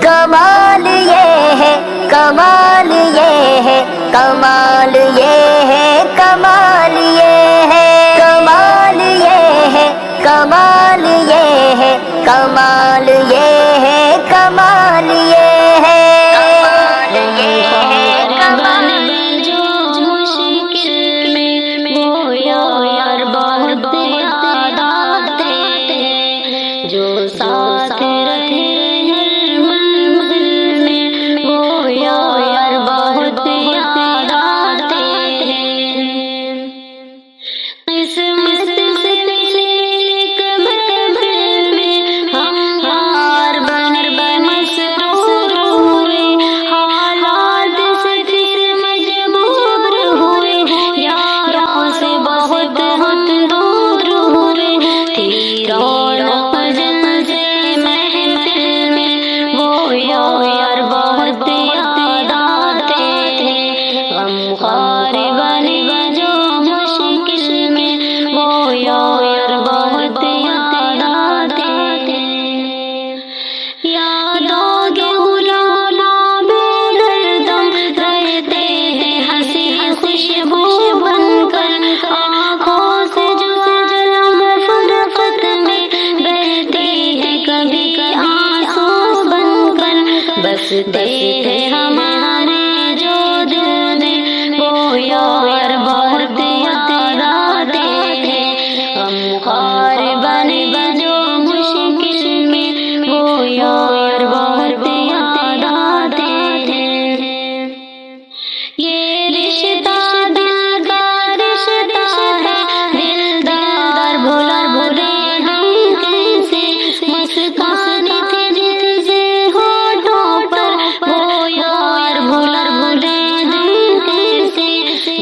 کمال یہ ہے، کمال یہ ہے، کمال یہ ہے، کمال یہ ہے، کمال یہ ہے، کمال یہ ہے، کمال یہ ہے، کمال یہ ہے، کمال یہ ہے، کمال جو مشکل میں وہ یار بہت یاد آتے ہیں، جو ساتھ رہے ہر منزل میں وہ یار بہت یاد آتے ہیں۔ قسمت سے ملے ایک محفل میں ہم یار بن مسرور ہوئے، حالات سے پھر مجبور ہوئے، یاروں سے بہت ہم دور ہوئے، تھی رونق جلسے محفل میں وہ یار بہت یاد آتے ہیں، غمخوار بن جو مشکل میں وہ یار بہت یاد آتے ہیں۔ یادوں کے غلام بے دردم رہتے ہیں ہنسی خوشبو بن کر، آنکھوں سے جو جلم فرقت میں بہتی ہے کبھی آنسو بن کر، بستے ہیں ہمارے جو دل میں وہ یار بہت یاد آتے ہیں، غمخوار بن جو مشکل میں وہ یار بہت یاد آتے ہیں۔ یہ رشتہ دل کا رشتہ ہے، دلدار بھولے ہم کیسے، مسکان تھے دل سے ہونٹوں پر وہ یار بھولے ہم کیسے،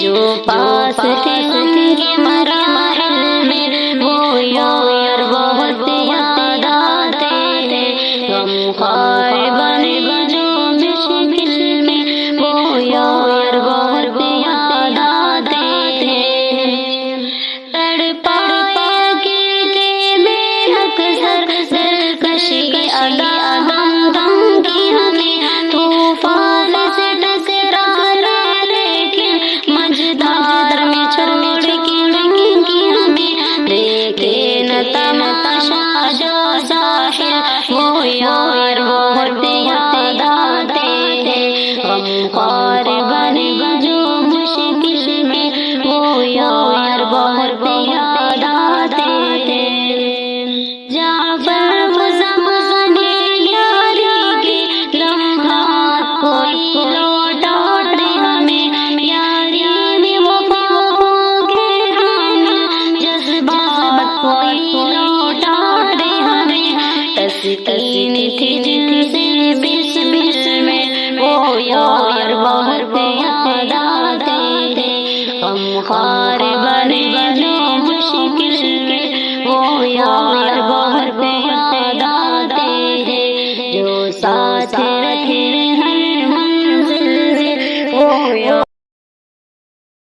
جو پاس تھے ان کے مراحل میں وہ یار بہت یاد آتے ہیں، غمخوار